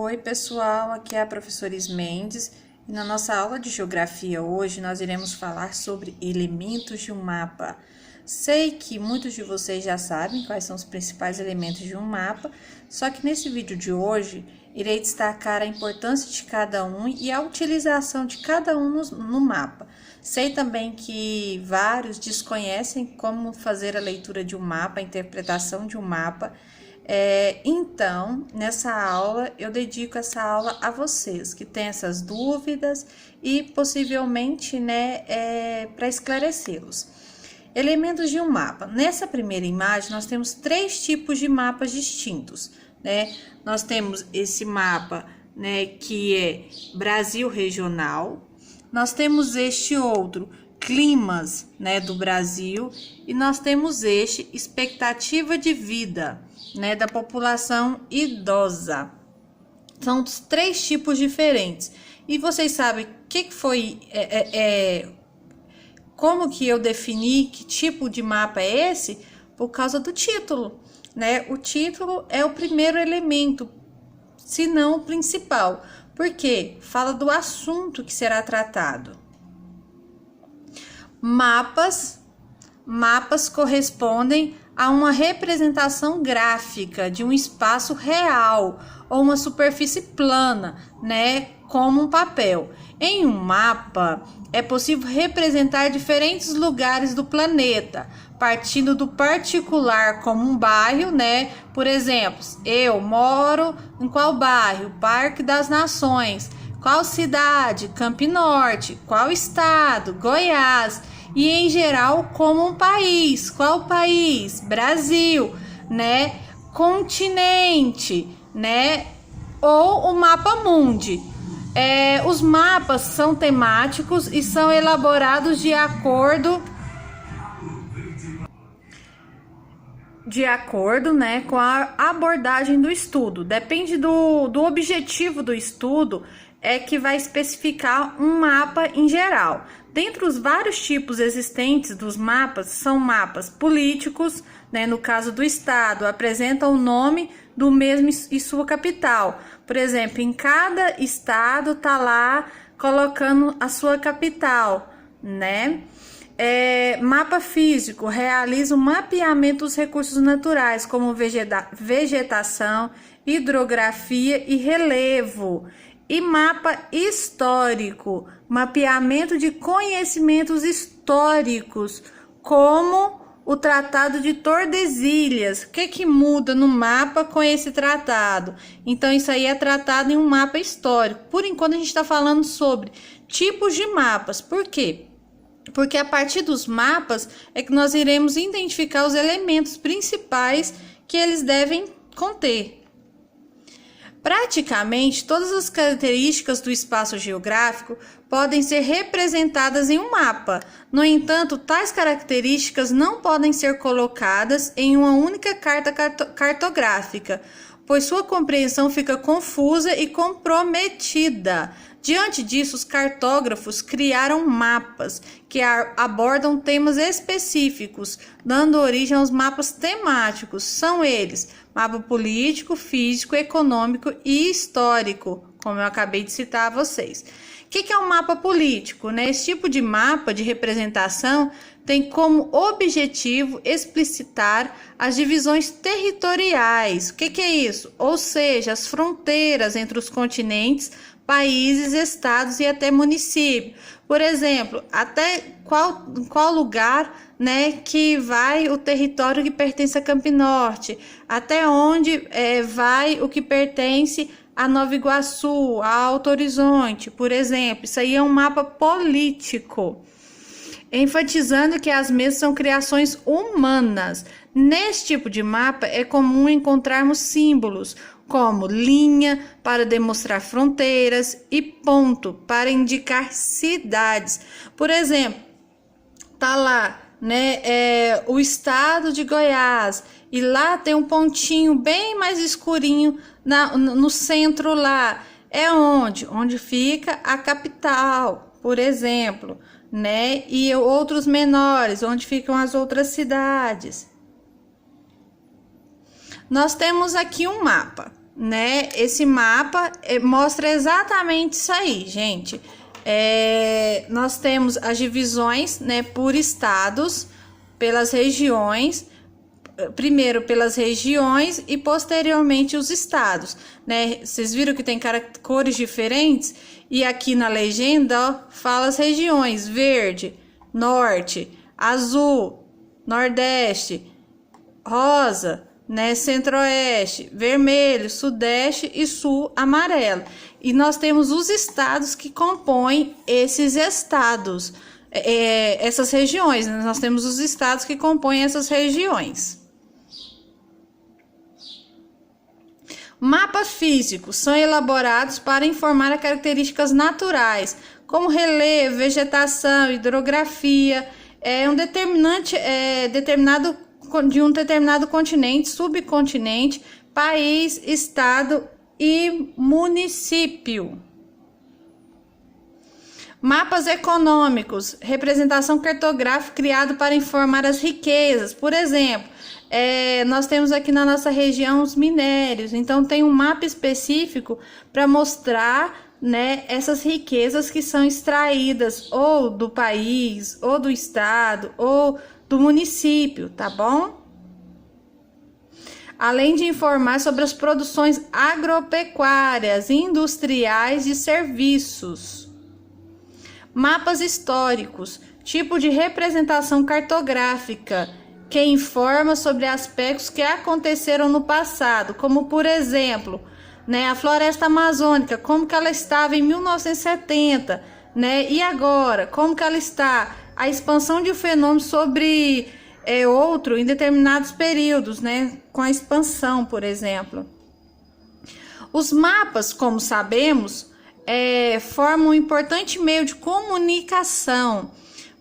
Oi pessoal, aqui é a professora Ismendes e na nossa aula de geografia hoje nós iremos falar sobre elementos de um mapa. Sei que muitos de vocês já sabem quais são os principais elementos de um mapa, só que nesse vídeo de hoje irei destacar a importância de cada um e a utilização de cada um no mapa. Sei também que vários desconhecem como fazer a leitura de um mapa, a interpretação de um mapa. Então, nessa aula, eu dedico essa aula a vocês que têm essas dúvidas e possivelmente, para esclarecê-los. Elementos de um mapa. Nessa primeira imagem, nós temos três tipos de mapas distintos, Nós temos esse mapa, que é Brasil regional. Nós temos este outro, climas, do Brasil. E nós temos este, expectativa de vida, da população idosa. São três tipos diferentes. E vocês sabem que foi, como que eu defini que tipo de mapa é esse? Por causa do título, O título é o primeiro elemento, se não o principal, porque fala do assunto que será tratado. Mapas correspondem a uma representação gráfica de um espaço real ou uma superfície plana, como um papel. Em um mapa, é possível representar diferentes lugares do planeta, partindo do particular como um bairro, Por exemplo, eu moro em qual bairro? Parque das Nações. Qual cidade? Campo Norte. Qual estado? Goiás. E em geral como um país. Qual país? Brasil, Continente, Ou o mapa mundi. Os mapas são temáticos e são elaborados de acordo com a abordagem do estudo. Depende do objetivo do estudo, que vai especificar um mapa em geral. Dentre os vários tipos existentes dos mapas, são mapas políticos, no caso do estado, apresentam o nome do mesmo e sua capital. Por exemplo, em cada estado tá lá colocando a sua capital, Mapa físico realiza o mapeamento dos recursos naturais, como vegetação, hidrografia e relevo. E mapa histórico, mapeamento de conhecimentos históricos, como o Tratado de Tordesilhas. O que muda no mapa com esse tratado? Então, isso aí é tratado em um mapa histórico. Por enquanto, a gente está falando sobre tipos de mapas. Por quê? Porque a partir dos mapas é que nós iremos identificar os elementos principais que eles devem conter. Praticamente todas as características do espaço geográfico podem ser representadas em um mapa. No entanto, tais características não podem ser colocadas em uma única carta cartográfica, pois sua compreensão fica confusa e comprometida. Diante disso, os cartógrafos criaram mapas que abordam temas específicos, dando origem aos mapas temáticos. São eles: mapa político, físico, econômico e histórico, como eu acabei de citar a vocês. O que é um mapa político? Esse tipo de mapa de representação tem como objetivo explicitar as divisões territoriais. O que é isso? Ou seja, as fronteiras entre os continentes, países, estados e até município. Por exemplo, até qual lugar, que vai o território que pertence a Campo Norte, até onde vai o que pertence a Nova Iguaçu, a Alto Horizonte, por exemplo. Isso aí é um mapa político, enfatizando que as mesmas são criações humanas. Nesse tipo de mapa é comum encontrarmos símbolos como linha para demonstrar fronteiras e ponto para indicar cidades. Por exemplo, tá lá, o estado de Goiás, e lá tem um pontinho bem mais escurinho no centro lá. É onde fica a capital, por exemplo, E outros menores, onde ficam as outras cidades. Nós temos aqui um mapa, né, esse mapa mostra exatamente isso aí, gente. Nós temos as divisões, né, por estados, pelas regiões, primeiro pelas regiões e posteriormente os estados, né? Vocês viram que tem cores diferentes? E aqui na legenda, ó, fala as regiões: verde, norte, azul, nordeste, rosa, né, centro-oeste, vermelho, sudeste e sul, amarelo. E nós temos os estados que compõem esses estados, essas regiões, né? Nós temos os estados que compõem essas regiões. Mapas físicos são elaborados para informar as características naturais, como relevo, vegetação, hidrografia, de um determinado continente, subcontinente, país, estado e município. Mapas econômicos, representação cartográfica criada para informar as riquezas. Por exemplo, nós temos aqui na nossa região os minérios, então tem um mapa específico para mostrar, né, essas riquezas que são extraídas ou do país, ou do estado, ou do município, tá bom? Além de informar sobre as produções agropecuárias, industriais e serviços. Mapas históricos, tipo de representação cartográfica, que informa sobre aspectos que aconteceram no passado, como por exemplo, né, a floresta amazônica, como que ela estava em 1970, né, e agora, como que ela está, a expansão de um fenômeno sobre outro em determinados períodos, né, com a expansão, por exemplo. Os mapas, como sabemos, formam um importante meio de comunicação,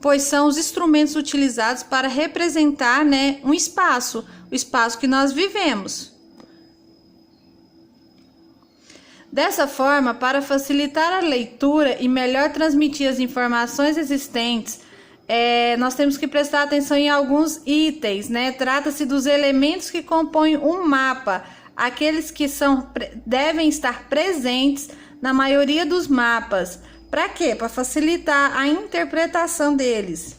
pois são os instrumentos utilizados para representar, né, um espaço, o espaço que nós vivemos. Dessa forma, para facilitar a leitura e melhor transmitir as informações existentes, nós temos que prestar atenção em alguns itens, né? Trata-se dos elementos que compõem um mapa, aqueles que devem estar presentes na maioria dos mapas. Para quê? Para facilitar a interpretação deles.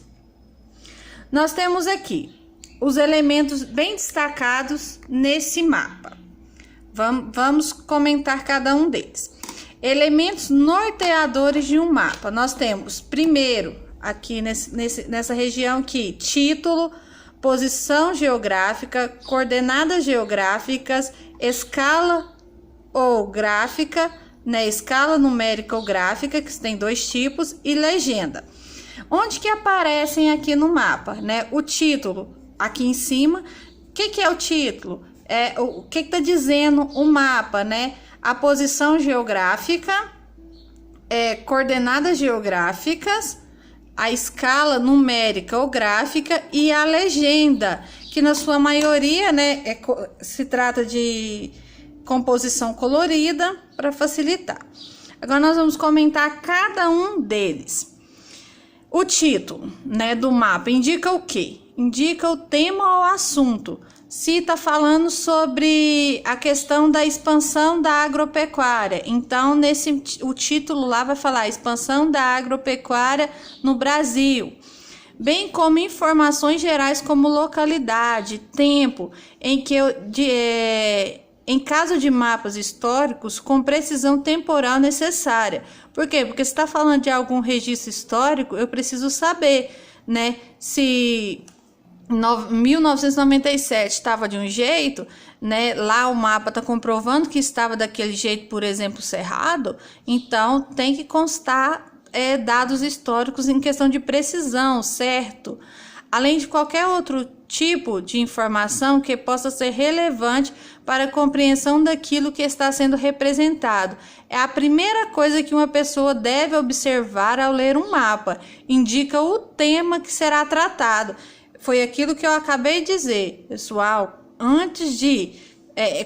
Nós temos aqui os elementos bem destacados nesse mapa. Vamos comentar cada um deles. Elementos norteadores de um mapa. Nós temos, primeiro, aqui nessa região aqui, título, posição geográfica, coordenadas geográficas, escala ou gráfica, né, escala numérica ou gráfica, que tem dois tipos, e legenda. Onde que aparecem aqui no mapa, né? O título aqui em cima. O que é o título? O que está dizendo o mapa, né? A posição geográfica, coordenadas geográficas, a escala numérica ou gráfica e a legenda, que na sua maioria, né, se trata de composição colorida para facilitar. Agora nós vamos comentar cada um deles. O título, né, do mapa indica o quê? Indica o tema ou assunto. Se está falando sobre a questão da expansão da agropecuária, então o título lá vai falar expansão da agropecuária no Brasil, bem como informações gerais como localidade, tempo, em caso de mapas históricos com precisão temporal necessária. Por quê? Porque se está falando de algum registro histórico, eu preciso saber, né, se 1997 estava de um jeito, né? Lá o mapa está comprovando que estava daquele jeito, por exemplo, Cerrado, então tem que constar dados históricos em questão de precisão, certo? Além de qualquer outro tipo de informação que possa ser relevante para a compreensão daquilo que está sendo representado. É a primeira coisa que uma pessoa deve observar ao ler um mapa. Indica o tema que será tratado. Foi aquilo que eu acabei de dizer, pessoal. Antes de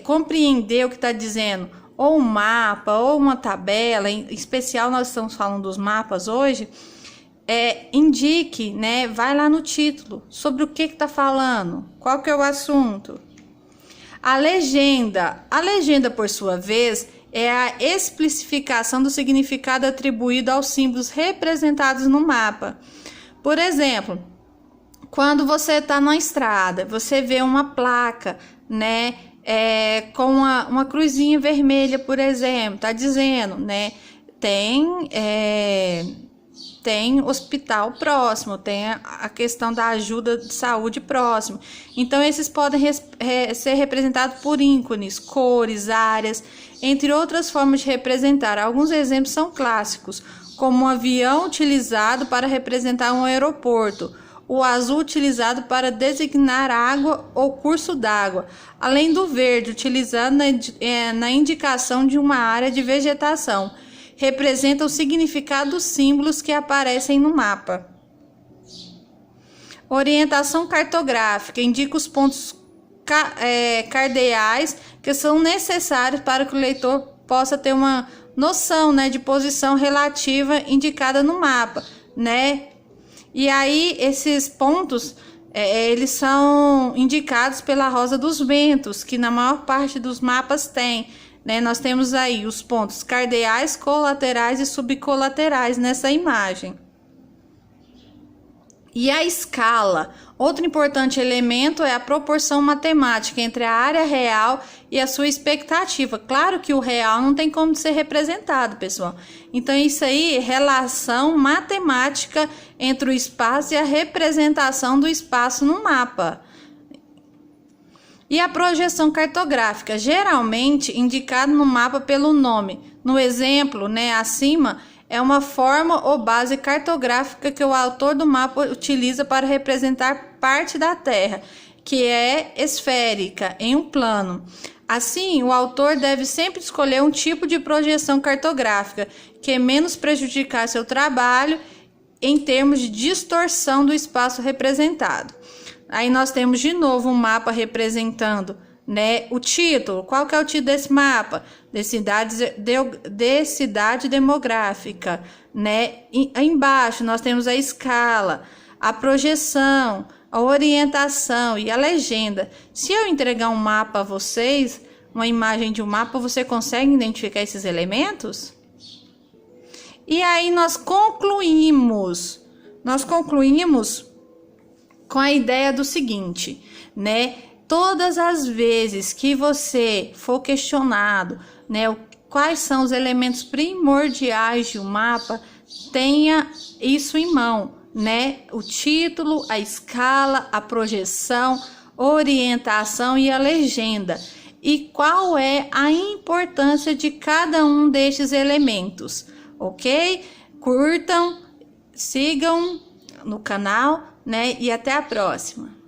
compreender o que está dizendo, ou um mapa, ou uma tabela, em especial nós estamos falando dos mapas hoje, indique, né? Vai lá no título, sobre o que está falando, qual que é o assunto. A legenda, por sua vez, é a explicificação do significado atribuído aos símbolos representados no mapa. Por exemplo, quando você está na estrada, você vê uma placa, né, com uma cruzinha vermelha, por exemplo, está dizendo, né, tem hospital próximo, tem a questão da ajuda de saúde próximo. Então, esses podem ser representados por ícones, cores, áreas, entre outras formas de representar. Alguns exemplos são clássicos, como um avião utilizado para representar um aeroporto, o azul utilizado para designar água ou curso d'água, além do verde utilizado na indicação de uma área de vegetação. Representa o significado dos símbolos que aparecem no mapa. Orientação cartográfica indica os pontos cardeais que são necessários para que o leitor possa ter uma noção, né, de posição relativa indicada no mapa, né? E aí esses pontos eles são indicados pela rosa dos ventos, que na maior parte dos mapas tem. Né, nós temos aí os pontos cardeais, colaterais e subcolaterais nessa imagem. E a escala. Outro importante elemento é a proporção matemática entre a área real e a sua expectativa. Claro que o real não tem como ser representado, pessoal. Então, isso aí é relação matemática entre o espaço e a representação do espaço no mapa. E a projeção cartográfica, geralmente indicado no mapa pelo nome. No exemplo, né, acima, é uma forma ou base cartográfica que o autor do mapa utiliza para representar parte da Terra, que é esférica, em um plano. Assim, o autor deve sempre escolher um tipo de projeção cartográfica que menos prejudicar seu trabalho em termos de distorção do espaço representado. Aí nós temos de novo um mapa representando, né, o título. Qual que é o título desse mapa? De cidade demográfica, né? Aí embaixo nós temos a escala, a projeção, a orientação e a legenda. Se eu entregar um mapa a vocês, uma imagem de um mapa, você consegue identificar esses elementos? E aí nós concluímos com a ideia do seguinte, né? Todas as vezes que você for questionado, né, quais são os elementos primordiais de um mapa, tenha isso em mão, né? O título, a escala, a projeção, orientação e a legenda. E qual é a importância de cada um destes elementos, ok? Curtam, sigam no canal, né? E até a próxima.